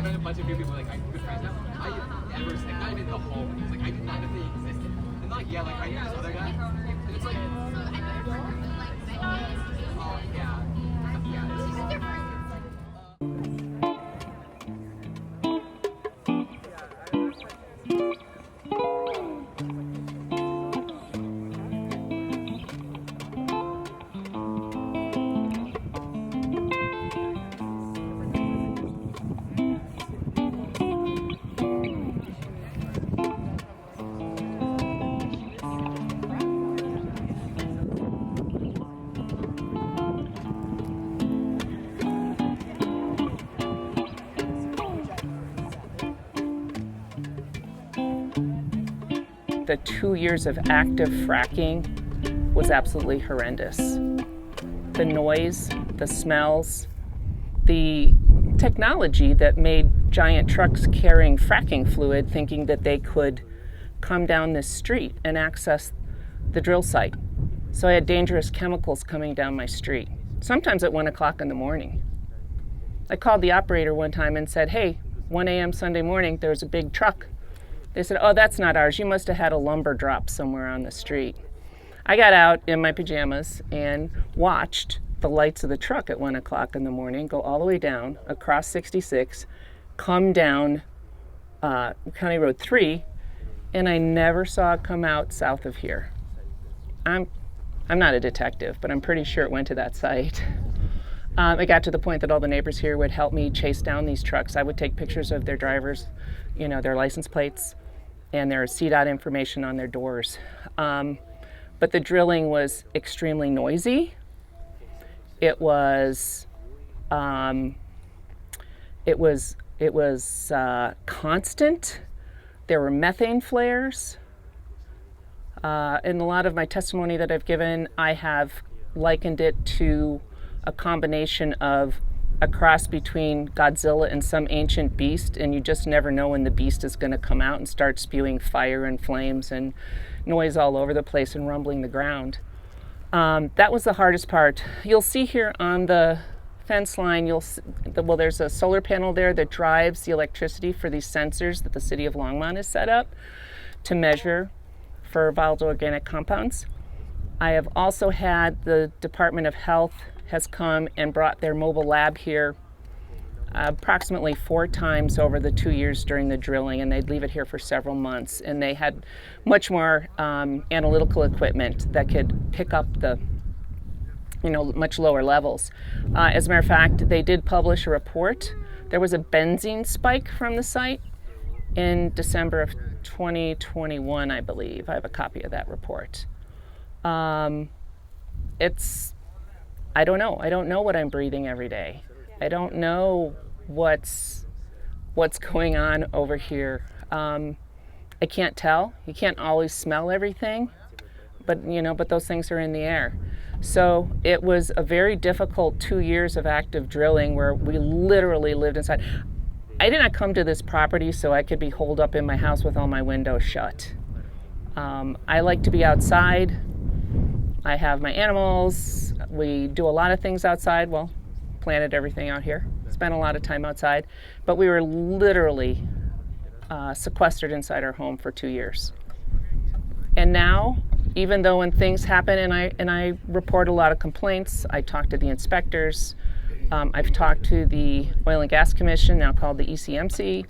I've met a bunch of new people, like, I'm good friends now. I never, like, not even the whole thing. It's like, I did not know they existed. And like, yeah, like, I knew this other guy. And it's like, oh, yeah. Yeah, this is different. The 2 years of active fracking was absolutely horrendous. The noise, the smells, the technology that made giant trucks carrying fracking fluid thinking that they could come down this street and access the drill site. So I had dangerous chemicals coming down my street, sometimes at 1 o'clock in the morning. I called the operator one time and said, hey, 1 a.m. Sunday morning, there was a big truck. They said, oh, that's not ours. You must have had a lumber drop somewhere on the street. I got out in my pajamas and watched the lights of the truck at 1 o'clock in the morning go all the way down across 66, come down County Road 3, and I never saw it come out south of here. I'm not a detective, but I'm pretty sure it went to that site. It got to the point that all the neighbors here would help me chase down these trucks. I would take pictures of their drivers, their license plates, and their CDOT information on their doors. But the drilling was extremely noisy. It was constant. There were methane flares. In a lot of my testimony that I've given, I have likened it to a combination of a cross between Godzilla and some ancient beast, and you just never know when the beast is going to come out and start spewing fire and flames and noise all over the place and rumbling the ground. That was the hardest part. You'll see here on the fence line, there's a solar panel there that drives the electricity for these sensors that the city of Longmont has set up to measure for volatile organic compounds. I have also had the Department of Health has come and brought their mobile lab here approximately 4 times over the 2 years during the drilling, and they'd leave it here for several months. And they had much more analytical equipment that could pick up the much lower levels. As a matter of fact, they did publish a report. There was a benzene spike from the site in December of 2021, I believe. I have a copy of that report. I don't know. I don't know what I'm breathing every day. I don't know what's going on over here. I can't tell. You can't always smell everything, but those things are in the air. So it was a very difficult 2 years of active drilling where we literally lived inside. I did not come to this property so I could be holed up in my house with all my windows shut. I like to be outside. I have my animals. We do a lot of things outside. Well, planted everything out here. Spent a lot of time outside. But we were literally sequestered inside our home for 2 years. And now, even though when things happen and I report a lot of complaints, I talk to the inspectors. I've talked to the Oil and Gas Commission, now called the ECMC.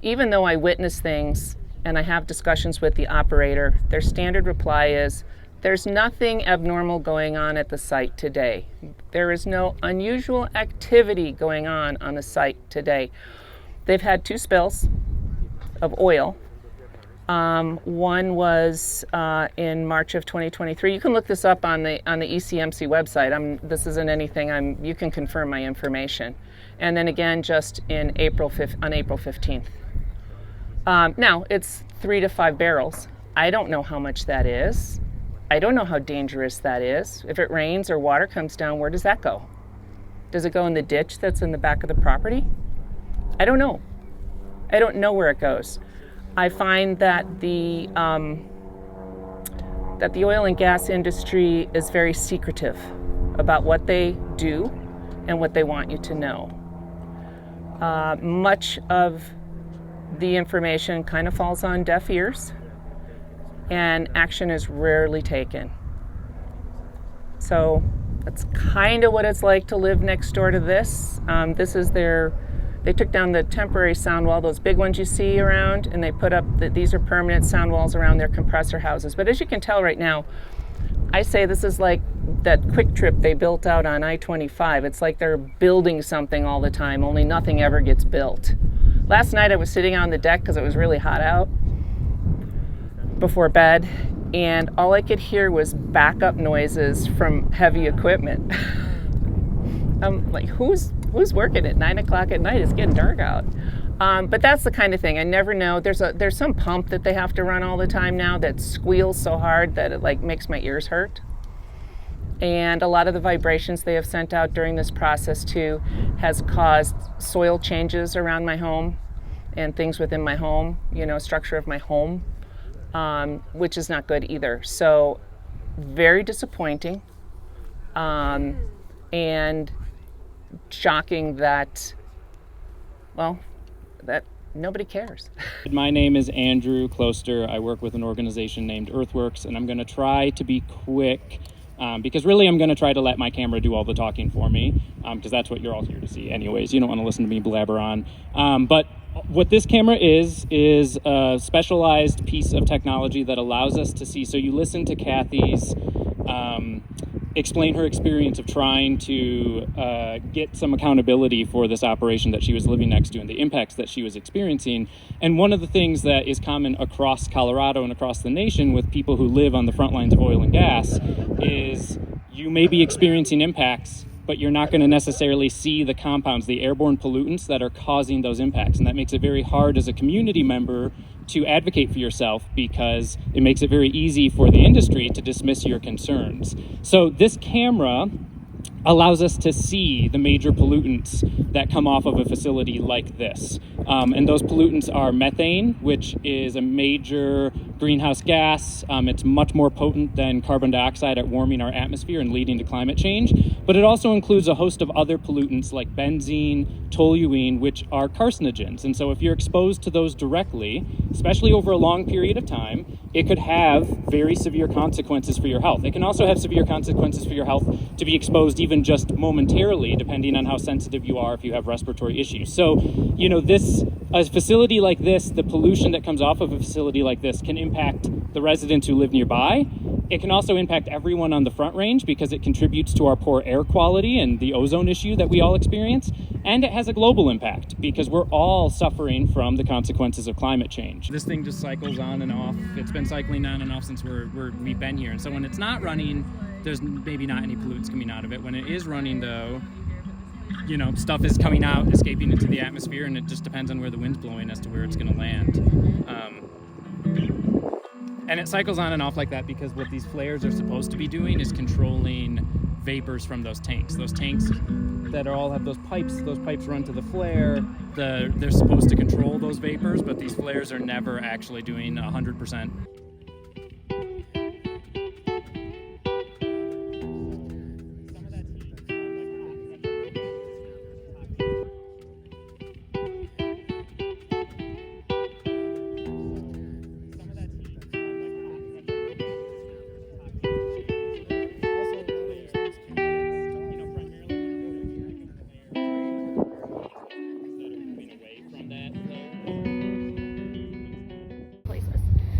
Even though I witness things and I have discussions with the operator, their standard reply is, there's nothing abnormal going on at the site today. There is no unusual activity going on the site today. They've had 2 spills of oil. One was in March of 2023. You can look this up on the ECMC website. This isn't anything. You can confirm my information. And then again, just on April 15th. Now, it's 3 to 5 barrels. I don't know how much that is. I don't know how dangerous that is. If it rains or water comes down, where does that go? Does it go in the ditch that's in the back of the property? I don't know. I don't know where it goes. I find that the oil and gas industry is very secretive about what they do and what they want you to know. Much of the information kind of falls on deaf ears, and action is rarely taken. So that's kind of what it's like to live next door to this. This is they took down the temporary sound wall, those big ones you see around, and they put up, these are permanent sound walls around their compressor houses. But as you can tell right now, I say this is like that quick trip they built out on I-25. It's like they're building something all the time, only nothing ever gets built. Last night I was sitting on the deck because it was really hot out before bed, and all I could hear was backup noises from heavy equipment. I'm like, who's working at 9 o'clock at night? It's getting dark out. But that's the kind of thing. I never know. There's some pump that they have to run all the time now that squeals so hard that it like makes my ears hurt. And a lot of the vibrations they have sent out during this process too has caused soil changes around my home and things within my home, structure of my home, which is not good either. So very disappointing, and shocking that nobody cares. My name is Andrew Klooster. I work with an organization named Earthworks, and I'm going to try to be quick because really I'm going to try to let my camera do all the talking for me, because that's what you're all here to see anyways. You don't want to listen to me blabber on. But what this camera is a specialized piece of technology that allows us to see. So you listen to Kathy's explain her experience of trying to get some accountability for this operation that she was living next to and the impacts that she was experiencing. And one of the things that is common across Colorado and across the nation with people who live on the front lines of oil and gas is you may be experiencing impacts, but you're not going to necessarily see the compounds, the airborne pollutants that are causing those impacts. And that makes it very hard as a community member to advocate for yourself, because it makes it very easy for the industry to dismiss your concerns. So this camera allows us to see the major pollutants that come off of a facility like this. And those pollutants are methane, which is a major greenhouse gas. It's much more potent than carbon dioxide at warming our atmosphere and leading to climate change. But it also includes a host of other pollutants like benzene, toluene, which are carcinogens. And so if you're exposed to those directly, especially over a long period of time, it could have very severe consequences for your health. It can also have severe consequences for your health to be exposed even just momentarily, depending on how sensitive you are if you have respiratory issues. So, a facility like this, the pollution that comes off of a facility like this can impact the residents who live nearby. It can also impact everyone on the Front Range because it contributes to our poor air quality and the ozone issue that we all experience. And it has a global impact because we're all suffering from the consequences of climate change. This thing just cycles on and off. It's been cycling on and off since we've been here. And so when it's not running, there's maybe not any pollutants coming out of it. When it is running though, stuff is coming out, escaping into the atmosphere, and it just depends on where the wind's blowing as to where it's going to land. And it cycles on and off like that because what these flares are supposed to be doing is controlling vapors from those tanks. Those tanks that all have those pipes run to the flare. They're supposed to control those vapors, but these flares are never actually doing 100%.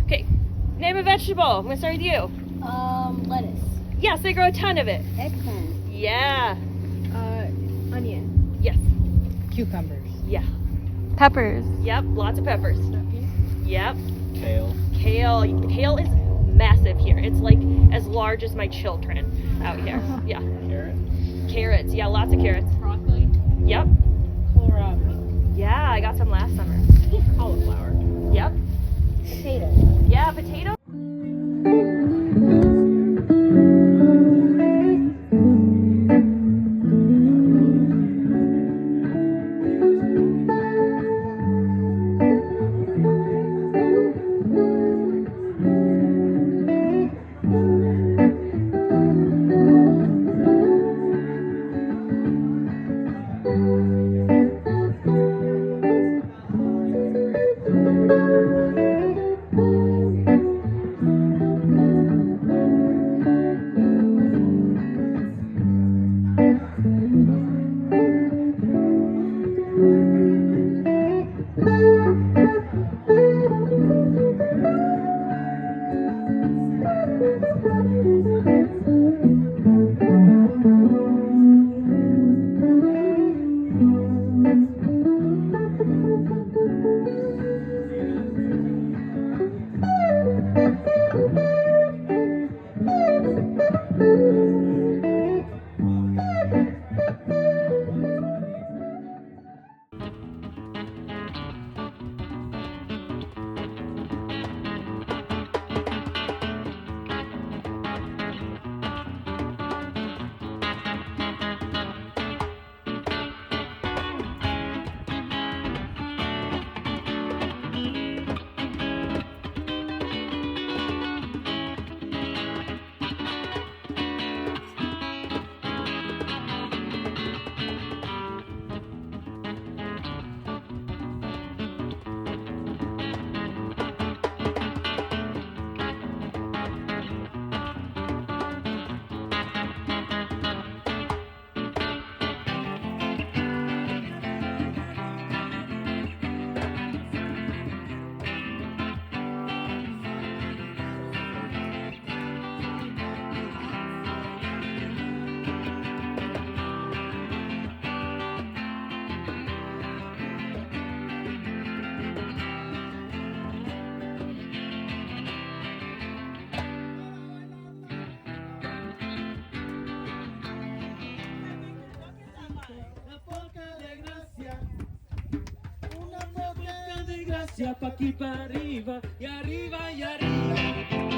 Okay, name a vegetable. I'm gonna start with you. Lettuce. Yes, they grow a ton of it. Eggplant. Yeah. Onion. Yes. Cucumbers. Yeah. Peppers. Yep, lots of peppers. Yep. Kale. Kale is massive here. It's like as large as my children out here. Yeah. Carrots. Yeah, lots of carrots. Broccoli. Yep. Kohlrabi. Yeah, I got some last summer. Cauliflower. Yep. Potato. Yeah, potato. gracia pa' aquí, pa' arriba, y arriba, y arriba.